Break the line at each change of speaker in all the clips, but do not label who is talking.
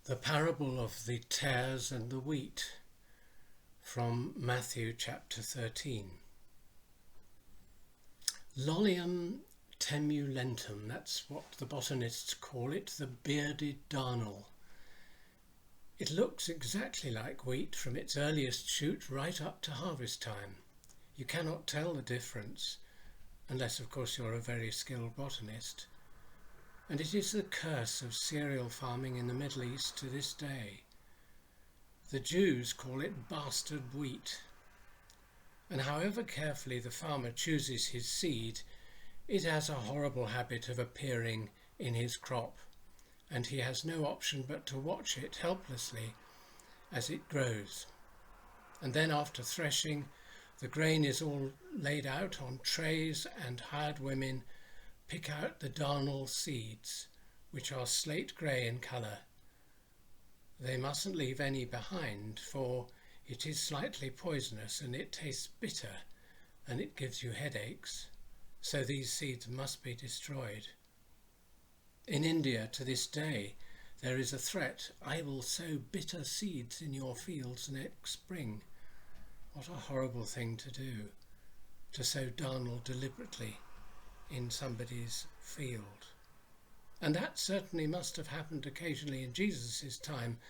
The parable of the tares and the wheat from Matthew chapter 13. Lolium temulentum, that's what the botanists call it, the bearded darnel. It looks exactly like wheat from its earliest shoot right up to harvest time. You cannot tell the difference, unless of course you're a very skilled botanist. And it is the curse of cereal farming in the Middle East to this day. The Jews call it bastard wheat. And however carefully the farmer chooses his seed, it has a horrible habit of appearing in his crop, and he has no option but to watch it helplessly as it grows. And then after threshing, the grain is all laid out on trays, and hired women pick out the darnel seeds, which are slate grey in colour. They mustn't leave any behind, for it is slightly poisonous and it tastes bitter and it gives you headaches, so these seeds must be destroyed. In India to this day there is a threat, "I will sow bitter seeds in your fields next spring." What a horrible thing to do, to sow darnel deliberately in somebody's field. And that certainly must have happened occasionally in Jesus' time,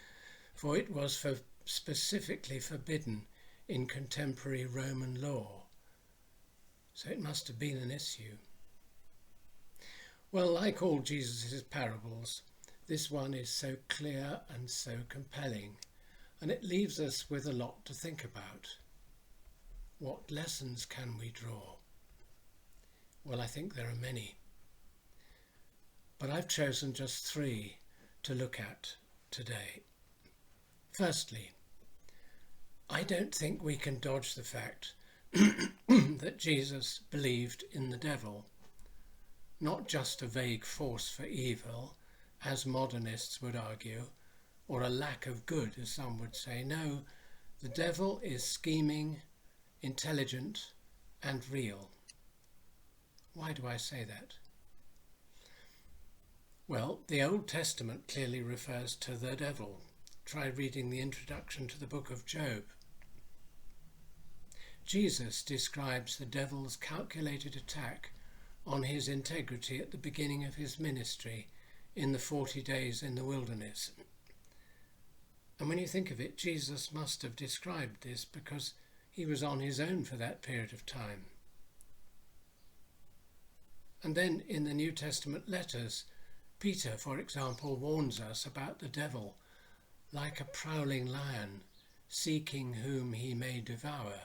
for it was specifically forbidden in contemporary Roman law. So it must have been an issue. Well, like all Jesus' parables, this one is so clear and so compelling, and it leaves us with a lot to think about. What lessons can we draw? Well, I think there are many, but I've chosen just 3 to look at today. Firstly, I don't think we can dodge the fact that Jesus believed in the devil, not just a vague force for evil, as modernists would argue, or a lack of good, as some would say. No, the devil is scheming, intelligent, and real. Why do I say that? Well, the Old Testament clearly refers to the devil. Try reading the introduction to the book of Job. Jesus describes the devil's calculated attack on his integrity at the beginning of his ministry in the 40 days in the wilderness. And when you think of it, Jesus must have described this because he was on his own for that period of time. And then in the New Testament letters, Peter, for example, warns us about the devil like a prowling lion, seeking whom he may devour.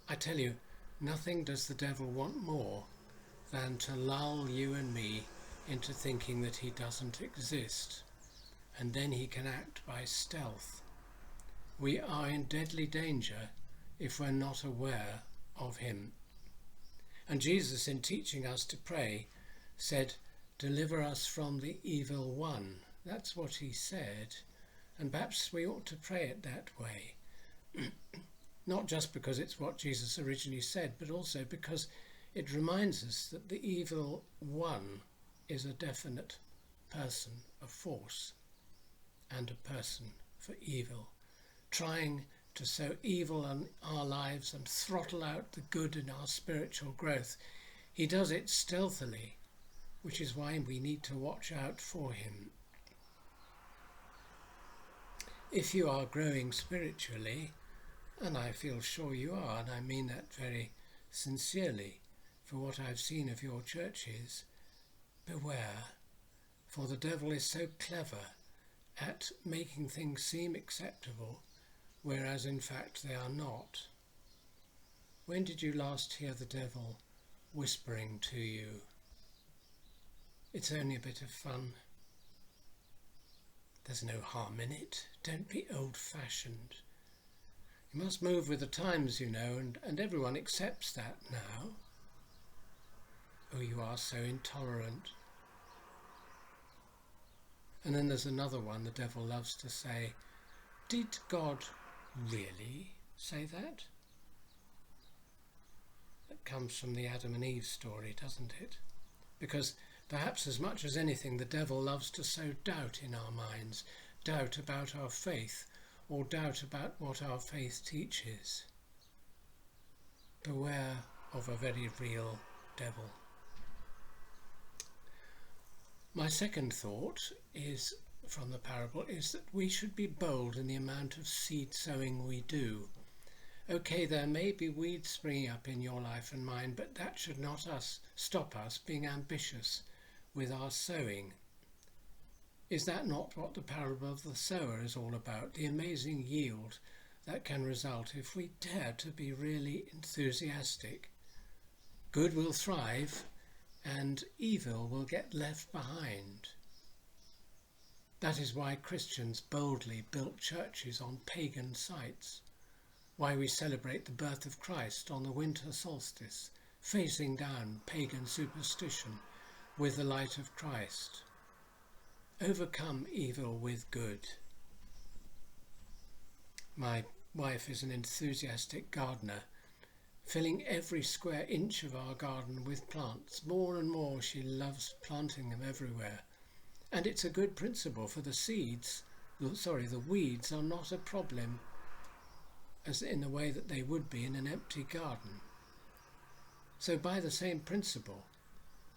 I tell you, nothing does the devil want more than to lull you and me into thinking that he doesn't exist, and then he can act by stealth. We are in deadly danger if we're not aware of him. And Jesus, in teaching us to pray, said, "Deliver us from the evil one." That's what he said, and perhaps we ought to pray it that way. Not just because it's what Jesus originally said, but also because it reminds us that the evil one is a definite person, a force, and a person for evil, trying to sow evil in our lives and throttle out the good in our spiritual growth. He does it stealthily, which is why we need to watch out for him. If you are growing spiritually, and I feel sure you are, and I mean that very sincerely, for what I've seen of your churches, beware, for the devil is so clever at making things seem acceptable, whereas in fact they are not. When did you last hear the devil whispering to you? It's only a bit of fun. There's no harm in it. Don't be old-fashioned. You must move with the times, you know, and everyone accepts that now. Oh, you are so intolerant. And then there's another one the devil loves to say, "Did God really say that?" That comes from the Adam and Eve story, doesn't it? Because Perhaps as much as anything, the devil loves to sow doubt in our minds, doubt about our faith, or doubt about what our faith teaches. Beware of a very real devil. My second thought is from the parable is that we should be bold in the amount of seed sowing we do. Okay, there may be weeds springing up in your life and mine, but that should not stop us being ambitious with our sowing. Is that not what the parable of the sower is all about? The amazing yield that can result if we dare to be really enthusiastic. Good will thrive and evil will get left behind. That is why Christians boldly built churches on pagan sites, why we celebrate the birth of Christ on the winter solstice, facing down pagan superstition with the light of Christ. Overcome evil with good. My wife is an enthusiastic gardener, filling every square inch of our garden with plants. More and more she loves planting them everywhere. And it's a good principle, for the weeds are not a problem as in the way that they would be in an empty garden. So by the same principle,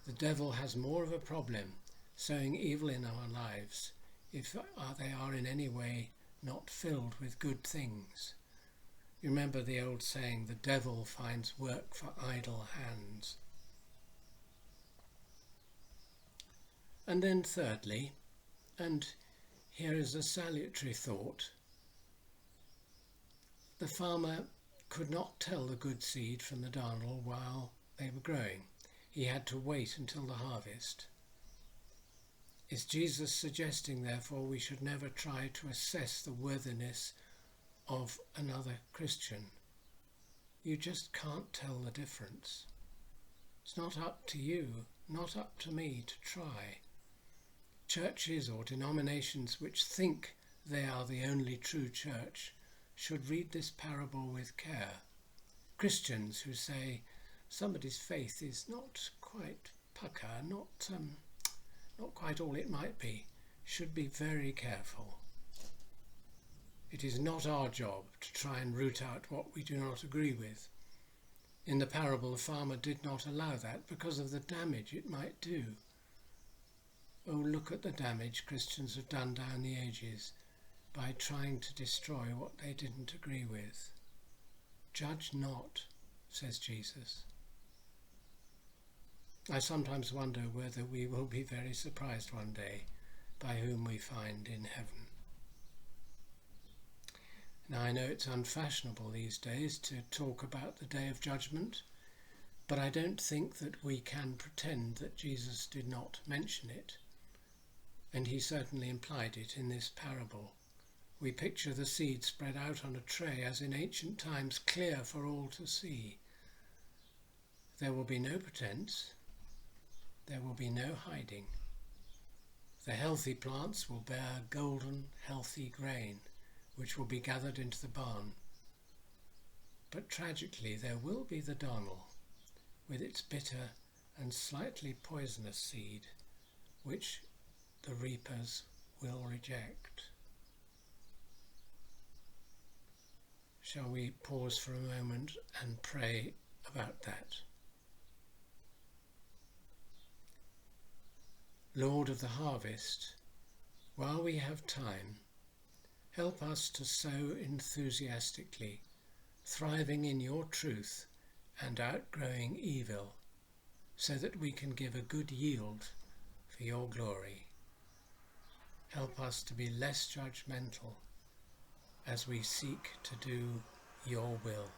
the devil has more of a problem sowing evil in our lives if they are in any way not filled with good things. You remember the old saying, the devil finds work for idle hands. And then thirdly, and here is a salutary thought, the farmer could not tell the good seed from the darnel while they were growing. He had to wait until the harvest. Is Jesus suggesting, therefore, we should never try to assess the worthiness of another Christian? You just can't tell the difference. It's not up to you, not up to me to try. Churches or denominations which think they are the only true church should read this parable with care. Christians who say somebody's faith is not quite pucker, not quite all it might be, should be very careful. It is not our job to try and root out what we do not agree with. In the parable, the farmer did not allow that because of the damage it might do. Oh, look at the damage Christians have done down the ages by trying to destroy what they didn't agree with. Judge not, says Jesus. I sometimes wonder whether we will be very surprised one day by whom we find in heaven. Now, I know it's unfashionable these days to talk about the day of judgment, but I don't think that we can pretend that Jesus did not mention it, and he certainly implied it in this parable. We picture the seed spread out on a tray as in ancient times, clear for all to see. There will be no pretense. There will be no hiding. The healthy plants will bear golden, healthy grain, which will be gathered into the barn. But tragically, there will be the darnel, with its bitter and slightly poisonous seed, which the reapers will reject. Shall we pause for a moment and pray about that? Lord of the harvest, while we have time, help us to sow enthusiastically, thriving in your truth and outgrowing evil, so that we can give a good yield for your glory. Help us to be less judgmental as we seek to do your will.